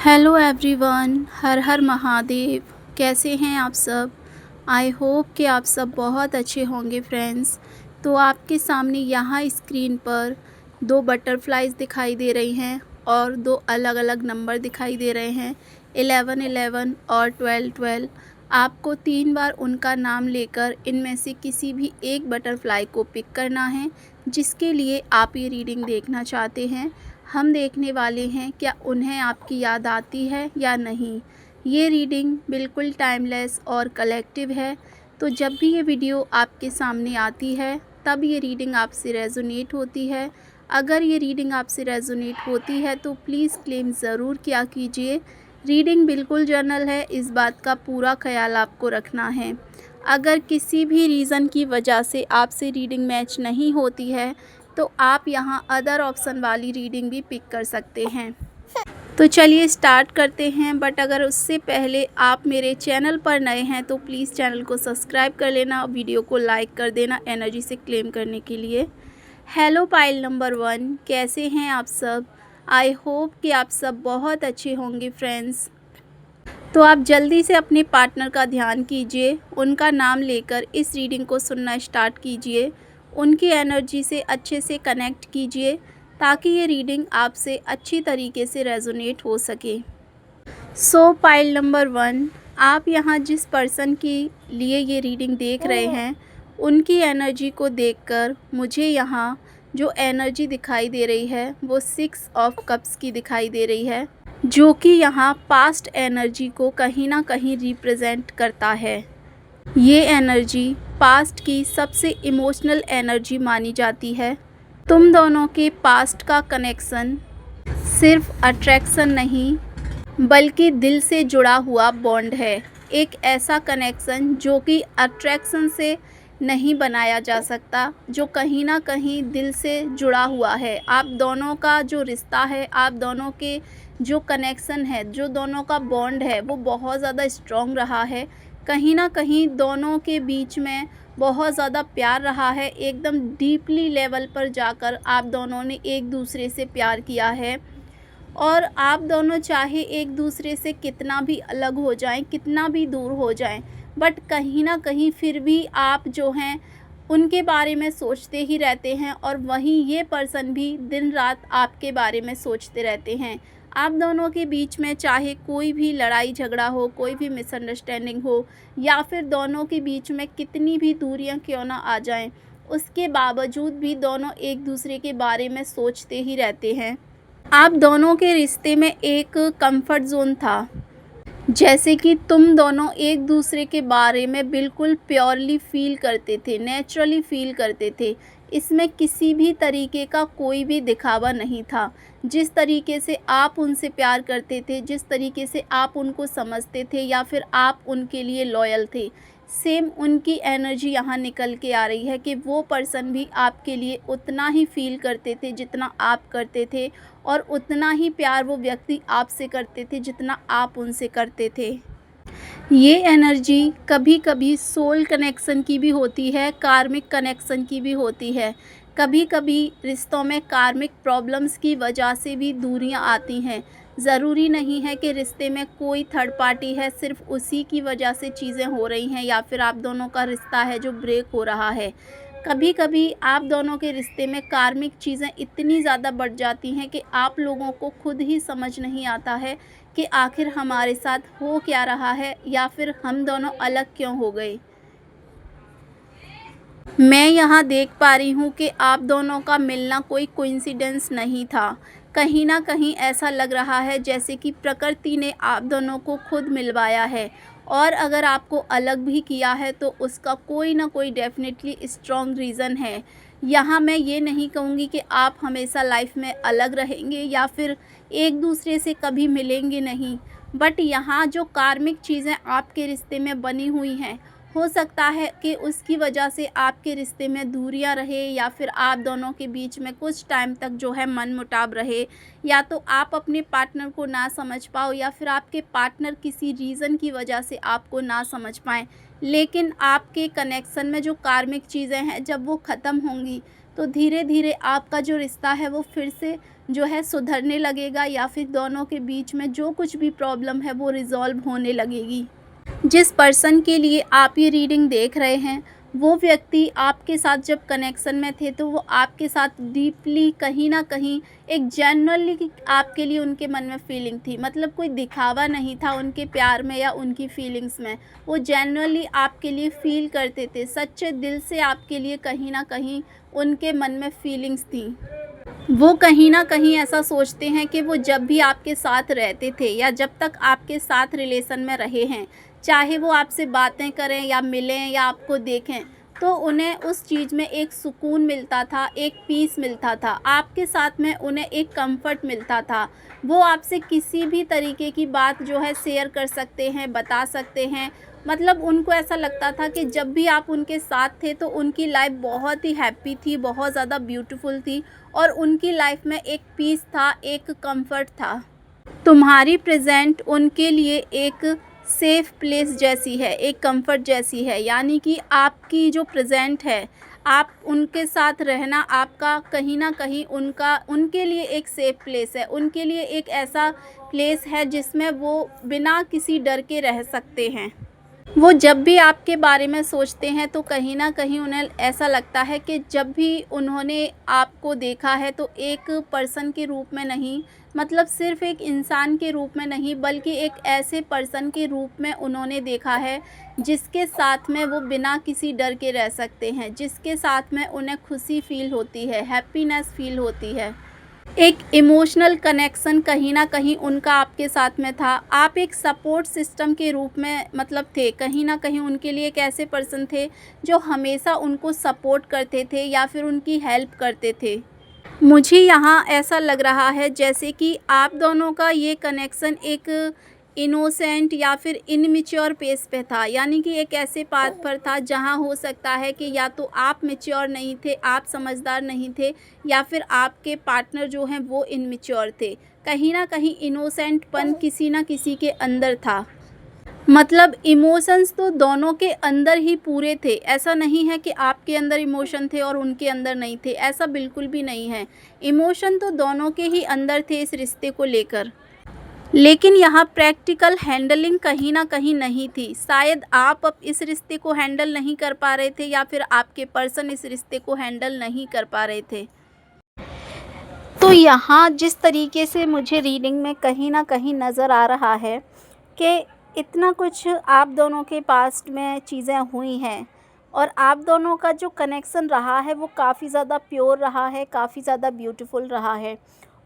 Hello everyone, हर हर महादेव। कैसे हैं आप सब? आई होप कि आप सब बहुत अच्छे होंगे फ्रेंड्स। तो आपके सामने यहाँ स्क्रीन पर दो बटरफ्लाइज दिखाई दे रही हैं और दो अलग अलग नंबर दिखाई दे रहे हैं, 1111 और 1212। आपको 3 बार उनका नाम लेकर इनमें से किसी भी एक बटरफ्लाई को पिक करना है, जिसके लिए आप ये रीडिंग देखना चाहते हैं। हम देखने वाले हैं क्या उन्हें आपकी याद आती है या नहीं। ये रीडिंग बिल्कुल टाइमलेस और कलेक्टिव है, तो जब भी ये वीडियो आपके सामने आती है तब ये रीडिंग आपसे रेजोनेट होती है। अगर ये रीडिंग आपसे रेजोनेट होती है तो प्लीज़ क्लेम ज़रूर किया कीजिए। रीडिंग बिल्कुल जनरल है, इस बात का पूरा ख्याल आपको रखना है। अगर किसी भी रीज़न की वजह से आपसे रीडिंग मैच नहीं होती है तो आप यहाँ अदर ऑप्शन वाली रीडिंग भी पिक कर सकते हैं। तो चलिए स्टार्ट करते हैं, बट अगर उससे पहले आप मेरे चैनल पर नए हैं तो प्लीज़ चैनल को सब्सक्राइब कर लेना और वीडियो को लाइक कर देना एनर्जी से क्लेम करने के लिए। हेलो पाइल नंबर 1, कैसे हैं आप सब? आई होप कि आप सब बहुत अच्छे होंगे फ्रेंड्स। तो आप जल्दी से अपने पार्टनर का ध्यान कीजिए, उनका नाम लेकर इस रीडिंग को सुनना स्टार्ट कीजिए, उनकी एनर्जी से अच्छे से कनेक्ट कीजिए ताकि ये रीडिंग आपसे अच्छी तरीके से रेजोनेट हो सके। सो पाइल नंबर 1, आप यहाँ जिस पर्सन के लिए ये रीडिंग देख रहे हैं उनकी एनर्जी को देखकर मुझे यहाँ जो एनर्जी दिखाई दे रही है वो 6 ऑफ कप्स की दिखाई दे रही है, जो कि यहाँ पास्ट एनर्जी को कहीं ना कहीं रिप्रेजेंट करता है। ये एनर्जी पास्ट की सबसे इमोशनल एनर्जी मानी जाती है। तुम दोनों के पास्ट का कनेक्शन सिर्फ अट्रैक्शन नहीं बल्कि दिल से जुड़ा हुआ बॉन्ड है। एक ऐसा कनेक्शन जो कि अट्रैक्शन से नहीं बनाया जा सकता, जो कहीं ना कहीं दिल से जुड़ा हुआ है। आप दोनों का जो रिश्ता है, आप दोनों के जो कनेक्शन है, जो दोनों का बॉन्ड है वो बहुत ज़्यादा स्ट्रॉन्ग रहा है। कहीं ना कहीं दोनों के बीच में बहुत ज़्यादा प्यार रहा है। एकदम डीपली लेवल पर जाकर आप दोनों ने एक दूसरे से प्यार किया है और आप दोनों चाहे एक दूसरे से कितना भी अलग हो जाएं, कितना भी दूर हो जाएं, बट कहीं ना कहीं फिर भी आप जो हैं उनके बारे में सोचते ही रहते हैं और वहीं ये पर्सन भी दिन रात आपके बारे में सोचते रहते हैं। आप दोनों के बीच में चाहे कोई भी लड़ाई झगड़ा हो, कोई भी मिसअंडरस्टैंडिंग हो या फिर दोनों के बीच में कितनी भी दूरियां क्यों ना आ जाएं, उसके बावजूद भी दोनों एक दूसरे के बारे में सोचते ही रहते हैं। आप दोनों के रिश्ते में एक कंफर्ट जोन था, जैसे कि तुम दोनों एक दूसरे के बारे में बिल्कुल प्योरली फील करते थे, नेचुरली फील करते थे। इसमें किसी भी तरीके का कोई भी दिखावा नहीं था। जिस तरीके से आप उनसे प्यार करते थे, जिस तरीके से आप उनको समझते थे या फिर आप उनके लिए लॉयल थे, सेम उनकी एनर्जी यहाँ निकल के आ रही है कि वो पर्सन भी आपके लिए उतना ही फील करते थे जितना आप करते थे और उतना ही प्यार वो व्यक्ति आपसे करते थे जितना आप उनसे करते थे। ये एनर्जी कभी कभी सोल कनेक्शन की भी होती है, कार्मिक कनेक्शन की भी होती है। कभी कभी रिश्तों में कार्मिक प्रॉब्लम्स की वजह से भी दूरियां आती हैं। ज़रूरी नहीं है कि रिश्ते में कोई थर्ड पार्टी है, सिर्फ उसी की वजह से चीज़ें हो रही हैं या फिर आप दोनों का रिश्ता है जो ब्रेक हो रहा है। कभी कभी आप दोनों के रिश्ते में कार्मिक चीज़ें इतनी ज़्यादा बढ़ जाती हैं कि आप लोगों को खुद ही समझ नहीं आता है कि आखिर हमारे साथ हो क्या रहा है या फिर हम दोनों अलग क्यों हो गए। मैं यहाँ देख पा रही हूँ कि आप दोनों का मिलना कोई कोइंसिडेंस नहीं था। कहीं ना कहीं ऐसा लग रहा है जैसे कि प्रकृति ने आप दोनों को खुद मिलवाया है और अगर आपको अलग भी किया है तो उसका कोई ना कोई डेफिनेटली स्ट्रॉन्ग रीज़न है। यहाँ मैं ये नहीं कहूँगी कि आप हमेशा लाइफ में अलग रहेंगे या फिर एक दूसरे से कभी मिलेंगे नहीं, बट यहाँ जो कार्मिक चीज़ें आपके रिश्ते में बनी हुई हैं, हो सकता है कि उसकी वजह से आपके रिश्ते में दूरियां रहे या फिर आप दोनों के बीच में कुछ टाइम तक जो है मनमुटाव रहे, या तो आप अपने पार्टनर को ना समझ पाओ या फिर आपके पार्टनर किसी रीज़न की वजह से आपको ना समझ पाएँ। लेकिन आपके कनेक्शन में जो कार्मिक चीज़ें हैं जब वो ख़त्म होंगी तो धीरे धीरे आपका जो रिश्ता है वो फिर से जो है सुधरने लगेगा या फिर दोनों के बीच में जो कुछ भी प्रॉब्लम है वो रिज़ॉल्व होने लगेगी। जिस पर्सन के लिए आप ये रीडिंग देख रहे हैं, वो व्यक्ति आपके साथ जब कनेक्शन में थे तो वो आपके साथ डीपली कहीं न कहीं एक जेन्युइनली आपके लिए उनके मन में फीलिंग थी। मतलब कोई दिखावा नहीं था उनके प्यार में या उनकी फीलिंग्स में। वो जेन्युइनली आपके लिए फ़ील करते थे, सच्चे दिल से आपके लिए कहीं न कहीं उनके मन में फीलिंग्स थी। वो कहीं न कहीं ऐसा सोचते हैं कि वो जब भी आपके साथ रहते थे या जब तक आपके साथ रिलेशन में रहे हैं, चाहे वो आपसे बातें करें या मिलें या आपको देखें, तो उन्हें उस चीज़ में एक सुकून मिलता था, एक पीस मिलता था। आपके साथ में उन्हें एक कम्फ़र्ट मिलता था। वो आपसे किसी भी तरीके की बात जो है शेयर कर सकते हैं, बता सकते हैं। मतलब उनको ऐसा लगता था कि जब भी आप उनके साथ थे तो उनकी लाइफ़ बहुत ही हैप्पी थी, बहुत ज़्यादा ब्यूटीफुल थी और उनकी लाइफ़ में एक पीस था, एक कम्फ़र्ट था। तुम्हारी प्रेज़ेंट उनके लिए एक सेफ़ प्लेस जैसी है, एक कम्फ़र्ट जैसी है। यानी कि आपकी जो प्रेज़ेंट है, आप उनके साथ रहना आपका कहीं न कहीं उनके लिए एक सेफ़ प्लेस है। उनके लिए एक ऐसा प्लेस है जिसमें वो बिना किसी डर के रह सकते हैं। वो जब भी आपके बारे में सोचते हैं तो कहीं न कहीं उन्हें ऐसा लगता है कि जब भी उन्होंने आपको देखा है तो एक पर्सन के रूप में नहीं, मतलब सिर्फ़ एक इंसान के रूप में नहीं बल्कि एक ऐसे पर्सन के रूप में उन्होंने देखा है जिसके साथ में वो बिना किसी डर के रह सकते हैं, जिसके साथ में उन्हें खुशी फ़ील होती है, हैप्पीनेस फ़ील होती है। एक इमोशनल कनेक्शन कहीं न कहीं उनका आपके साथ में था। आप एक सपोर्ट सिस्टम के रूप में मतलब थे। कहीं न कहीं उनके लिए एक ऐसे पर्सन थे जो हमेशा उनको सपोर्ट करते थे या फिर उनकी हेल्प करते थे। मुझे यहाँ ऐसा लग रहा है जैसे कि आप दोनों का ये कनेक्शन एक इनोसेंट या फिर इनमैच्योर पेस पे था। यानी कि एक ऐसे पाथ पर था जहाँ हो सकता है कि या तो आप मैच्योर नहीं थे, आप समझदार नहीं थे या फिर आपके पार्टनर जो हैं वो इनमैच्योर थे। कहीं न कहीं इनोसेंटपन किसी न किसी के अंदर था। मतलब इमोशंस तो दोनों के अंदर ही पूरे थे। ऐसा नहीं है कि आपके अंदर इमोशन थे और उनके अंदर नहीं थे, ऐसा बिल्कुल भी नहीं है। इमोशन तो दोनों के ही अंदर थे इस रिश्ते को लेकर। लेकिन यहाँ प्रैक्टिकल हैंडलिंग कहीं न कहीं नहीं थी। शायद आप अब इस रिश्ते को हैंडल नहीं कर पा रहे थे या फिर आपके पर्सन इस रिश्ते को हैंडल नहीं कर पा रहे थे। तो यहाँ जिस तरीके से मुझे रीडिंग में कहीं न कहीं नज़र आ रहा है कि इतना कुछ आप दोनों के पास्ट में चीज़ें हुई हैं और आप दोनों का जो कनेक्शन रहा है वो काफ़ी ज़्यादा प्योर रहा है, काफ़ी ज़्यादा ब्यूटीफुल रहा है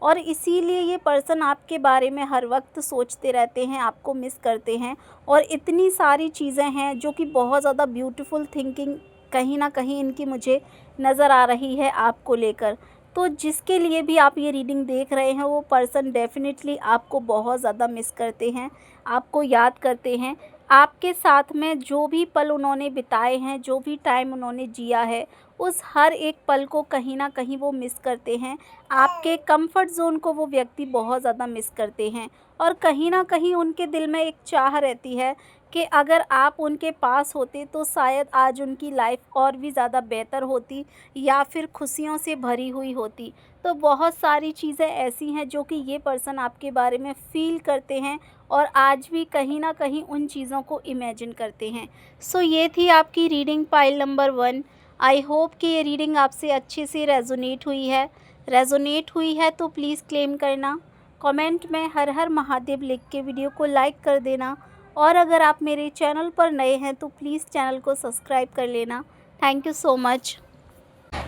और इसीलिए ये पर्सन आपके बारे में हर वक्त सोचते रहते हैं, आपको मिस करते हैं और इतनी सारी चीज़ें हैं जो कि बहुत ज़्यादा ब्यूटीफुल थिंकिंग कहीं ना कहीं इनकी मुझे नज़र आ रही है आपको लेकर। तो जिसके लिए भी आप ये रीडिंग देख रहे हैं वो पर्सन डेफिनेटली आपको बहुत ज़्यादा मिस करते हैं, आपको याद करते हैं। आपके साथ में जो भी पल उन्होंने बिताए हैं, जो भी टाइम उन्होंने जिया है, उस हर एक पल को कहीं न कहीं वो मिस करते हैं। आपके कंफर्ट ज़ोन को वो व्यक्ति बहुत ज़्यादा मिस करते हैं और कहीं न कहीं उनके दिल में एक चाह रहती है कि अगर आप उनके पास होते तो शायद आज उनकी लाइफ और भी ज़्यादा बेहतर होती या फिर खुशियों से भरी हुई होती। तो बहुत सारी चीज़ें ऐसी हैं जो कि ये पर्सन आपके बारे में फ़ील करते हैं और आज भी कहीं न कहीं उन चीज़ों को इमेजिन करते हैं। सो ये थी आपकी reading pile number 1। I hope कि ये रीडिंग आपसे अच्छे से रेजोनेट हुई है तो प्लीज़ क्लेम करना। कमेंट में हर हर महादेव लिख के वीडियो को लाइक कर देना और अगर आप मेरे चैनल पर नए हैं तो प्लीज़ चैनल को सब्सक्राइब कर लेना। Thank you so much.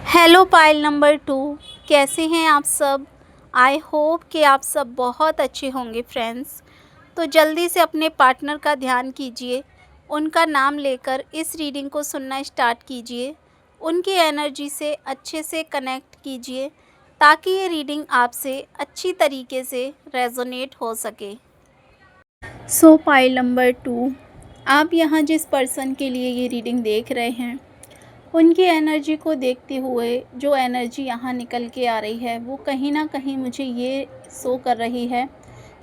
Hello pile number 2, कैसे हैं आप सब? आई होप कि आप सब बहुत अच्छे होंगे फ्रेंड्स। तो जल्दी से अपने पार्टनर का ध्यान कीजिए, उनका नाम लेकर इस रीडिंग को सुनना स्टार्ट कीजिए, उनकी एनर्जी से अच्छे से कनेक्ट कीजिए ताकि ये रीडिंग आपसे अच्छी तरीके से रेजोनेट हो सके। सो पाइल नंबर 2, आप यहाँ जिस पर्सन के लिए ये रीडिंग देख रहे हैं उनकी एनर्जी को देखते हुए जो एनर्जी यहाँ निकल के आ रही है वो कहीं ना कहीं मुझे ये शो कर रही है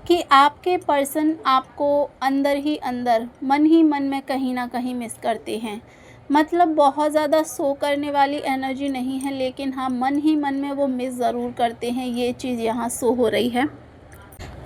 कि आपके पर्सन आपको अंदर ही अंदर मन ही मन में कहीं ना कहीं मिस करते हैं। मतलब बहुत ज़्यादा शो करने वाली एनर्जी नहीं है, लेकिन हाँ, मन ही मन में वो मिस ज़रूर करते हैं, ये चीज़ यहाँ शो हो रही है।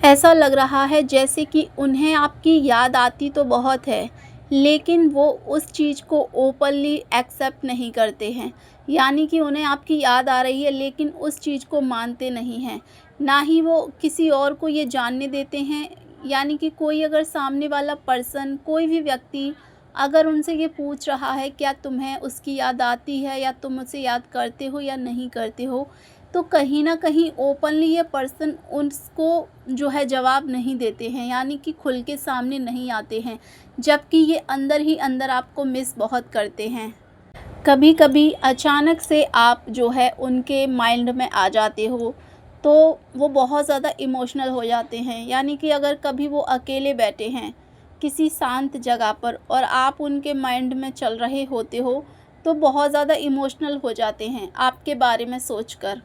ऐसा लग रहा है जैसे कि उन्हें आपकी याद आती तो बहुत है, लेकिन वो उस चीज़ को ओपनली एक्सेप्ट नहीं करते हैं। यानी कि उन्हें आपकी याद आ रही है, लेकिन उस चीज़ को मानते नहीं हैं। ना ही वो किसी और को ये जानने देते हैं। यानी कि कोई अगर सामने वाला पर्सन, कोई भी व्यक्ति अगर उनसे ये पूछ रहा है, क्या तुम्हें उसकी याद आती है, या तुम उसे याद करते हो या नहीं करते हो, तो कहीं न कहीं ओपनली ये पर्सन उसको जो है जवाब नहीं देते हैं, यानी कि खुल के सामने नहीं आते हैं, जबकि ये अंदर ही अंदर आपको मिस बहुत करते हैं। कभी-कभी अचानक से आप जो है उनके माइंड में आ जाते हो, तो वो बहुत ज़्यादा इमोशनल हो जाते हैं। यानी कि अगर कभी वो अकेले बैठे हैं किसी शांत जगह पर और आप उनके माइंड में चल रहे होते हो, तो बहुत ज़्यादा इमोशनल हो जाते हैं आपके बारे में सोचकर।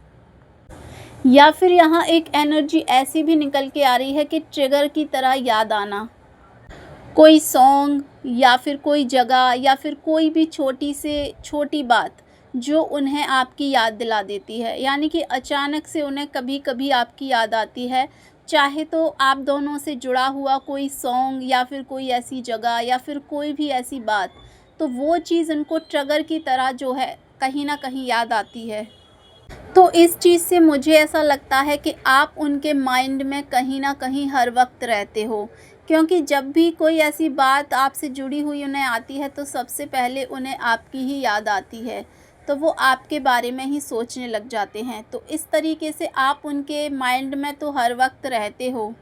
या फिर यहाँ एक एनर्जी ऐसी भी निकल के आ रही है कि ट्रिगर की तरह याद आना, कोई सॉन्ग या फिर कोई जगह या फिर कोई भी छोटी से छोटी बात जो उन्हें आपकी याद दिला देती है। यानी कि अचानक से उन्हें कभी-कभी आपकी याद आती है, चाहे तो आप दोनों से जुड़ा हुआ कोई सॉन्ग या फिर कोई ऐसी जगह या फिर कोई भी ऐसी बात, तो वो चीज़ उनको ट्रिगर की तरह जो है कहीं न कहीं याद आती है। तो इस चीज़ से मुझे ऐसा लगता है कि आप उनके माइंड में कहीं न कहीं हर वक़्त रहते हो, क्योंकि जब भी कोई ऐसी बात आपसे जुड़ी हुई उन्हें आती है, तो सबसे पहले उन्हें आपकी ही याद आती है। तो वो आपके बारे में ही सोचने लग जाते हैं। तो इस तरीके से आप उनके माइंड में तो हर वक़्त रहते हो।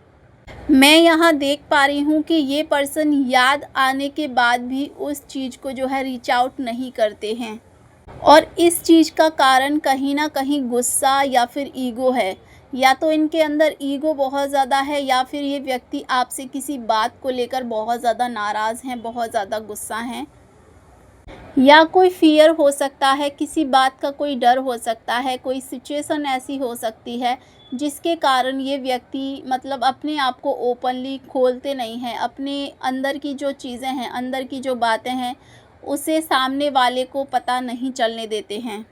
मैं यहाँ देख पा रही हूँ कि ये पर्सन याद आने के बाद भी उस चीज़ को जो है रीच आउट नहीं करते हैं। और इस चीज़ का कारण कहीं न कहीं गुस्सा या फिर ईगो है। या तो इनके अंदर ईगो बहुत ज़्यादा है, या फिर ये व्यक्ति आपसे किसी बात को लेकर बहुत ज़्यादा नाराज़ हैं, बहुत ज़्यादा गुस्सा हैं। या कोई फ़ियर हो सकता है, किसी बात का कोई डर हो सकता है, कोई सिचुएशन ऐसी हो सकती है जिसके कारण ये व्यक्ति मतलब अपने आप को ओपनली खोलते नहीं हैं। अपने अंदर की जो चीज़ें हैं, अंदर की जो बातें हैं, उसे सामने वाले को पता नहीं चलने देते हैं।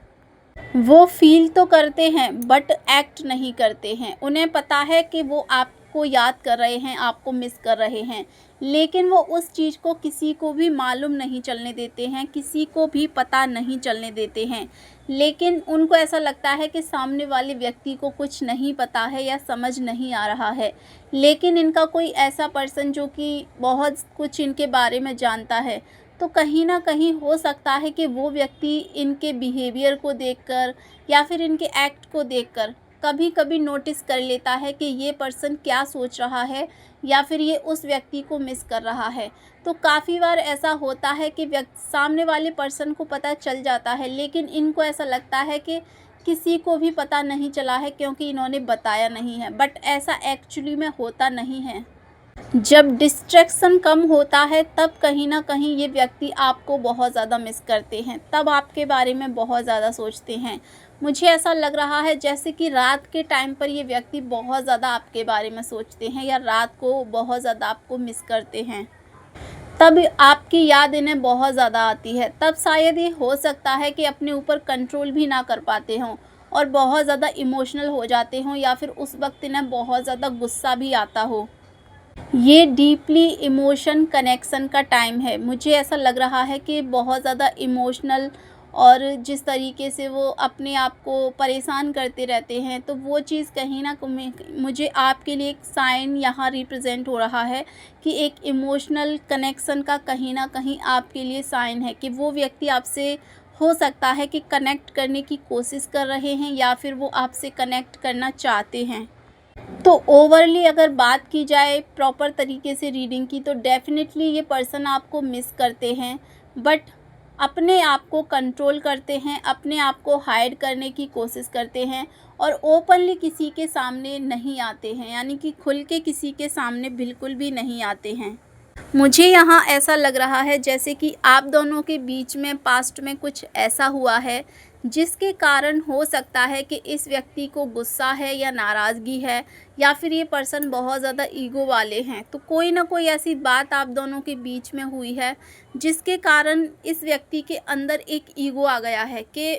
वो फ़ील तो करते हैं बट एक्ट नहीं करते हैं। उन्हें पता है कि वो आपको याद कर रहे हैं, आपको मिस कर रहे हैं, लेकिन वो उस चीज़ को किसी को भी मालूम नहीं चलने देते हैं, किसी को भी पता नहीं चलने देते हैं। लेकिन उनको ऐसा लगता है कि सामने वाले व्यक्ति को कुछ नहीं पता है या समझ नहीं आ रहा है। लेकिन इनका कोई ऐसा पर्सन जो कि बहुत कुछ इनके बारे में जानता है, तो कहीं न कहीं हो सकता है कि वो व्यक्ति इनके बिहेवियर को देखकर या फिर इनके एक्ट को देखकर कभी-कभी नोटिस कर लेता है कि ये पर्सन क्या सोच रहा है, या फिर ये उस व्यक्ति को मिस कर रहा है। तो काफ़ी बार ऐसा होता है कि सामने वाले पर्सन को पता चल जाता है, लेकिन इनको ऐसा लगता है कि किसी को भी पता नहीं चला है क्योंकि इन्होंने बताया नहीं है। बट ऐसा एक्चुअली में होता नहीं है। जब डिस्ट्रैक्शन कम होता है, तब कहीं न कहीं ये व्यक्ति आपको बहुत ज़्यादा मिस करते हैं, तब आपके बारे में बहुत ज़्यादा सोचते हैं। मुझे ऐसा लग रहा है जैसे कि रात के टाइम पर ये व्यक्ति बहुत ज़्यादा आपके बारे में सोचते हैं, या रात को बहुत ज़्यादा आपको मिस करते हैं। तब आपकी याद इन्हें बहुत ज़्यादा आती है। तब शायद ये हो सकता है कि अपने ऊपर कंट्रोल भी ना कर पाते हों और बहुत ज़्यादा इमोशनल हो जाते हों, या फिर उस वक़्त इन्हें बहुत ज़्यादा गुस्सा भी आता हो। ये डीपली इमोशन कनेक्शन का टाइम है। मुझे ऐसा लग रहा है कि बहुत ज़्यादा इमोशनल, और जिस तरीके से वो अपने आप को परेशान करते रहते हैं, तो वो चीज़ कहीं न कहीं मुझे आपके लिए एक साइन यहाँ रिप्रेजेंट हो रहा है कि एक इमोशनल कनेक्शन का कहीं न कहीं आपके लिए साइन है कि वो व्यक्ति आपसे हो सकता है कि कनेक्ट करने की कोशिश कर रहे हैं, या फिर वो आपसे कनेक्ट करना चाहते हैं। तो ओवरली अगर बात की जाए प्रॉपर तरीके से रीडिंग की, तो डेफ़िनेटली ये पर्सन आपको मिस करते हैं, बट अपने आप को कंट्रोल करते हैं, अपने आप को हाइड करने की कोशिश करते हैं, और ओपनली किसी के सामने नहीं आते हैं, यानी कि खुल के किसी के सामने बिल्कुल भी नहीं आते हैं। मुझे यहाँ ऐसा लग रहा है जैसे कि आप दोनों के बीच में पास्ट में कुछ ऐसा हुआ है जिसके कारण हो सकता है कि इस व्यक्ति को गुस्सा है या नाराज़गी है, या फिर ये पर्सन बहुत ज़्यादा ईगो वाले हैं। तो कोई ना कोई ऐसी बात आप दोनों के बीच में हुई है जिसके कारण इस व्यक्ति के अंदर एक ईगो आ गया है कि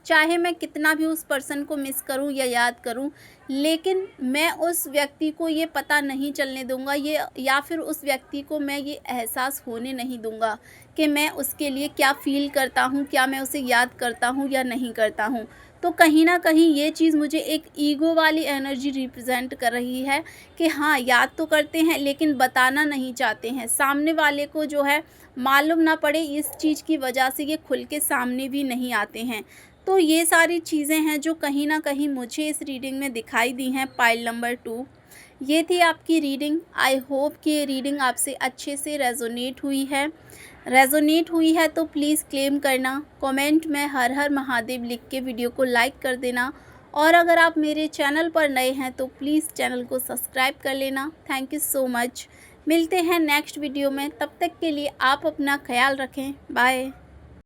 चाहे मैं कितना भी उस पर्सन को मिस करूं या याद करूं, लेकिन मैं उस व्यक्ति को ये पता नहीं चलने दूंगा, ये या फिर उस व्यक्ति को मैं ये एहसास होने नहीं दूंगा कि मैं उसके लिए क्या फ़ील करता हूं, क्या मैं उसे याद करता हूं या नहीं करता हूं। तो कहीं ना कहीं ये चीज़ मुझे एक ईगो वाली एनर्जी रिप्रेजेंट कर रही है कि हाँ, याद तो करते हैं लेकिन बताना नहीं चाहते हैं, सामने वाले को जो है मालूम ना पड़े, इस चीज़ की वजह से ये खुल के सामने भी नहीं आते हैं। तो ये सारी चीज़ें हैं जो कहीं न कहीं मुझे इस रीडिंग में दिखाई दी हैं, पाइल नंबर 2। ये थी आपकी रीडिंग। आई होप कि ये रीडिंग आपसे अच्छे से रेज़ोनेट हुई है। रेज़ोनेट हुई है तो प्लीज़ क्लेम करना, कमेंट में हर हर महादेव लिख के वीडियो को लाइक कर देना, और अगर आप मेरे चैनल पर नए हैं तो प्लीज़ चैनल को सब्सक्राइब कर लेना। Thank you so much. मिलते हैं नेक्स्ट वीडियो में, तब तक के लिए आप अपना ख्याल रखें। बाय।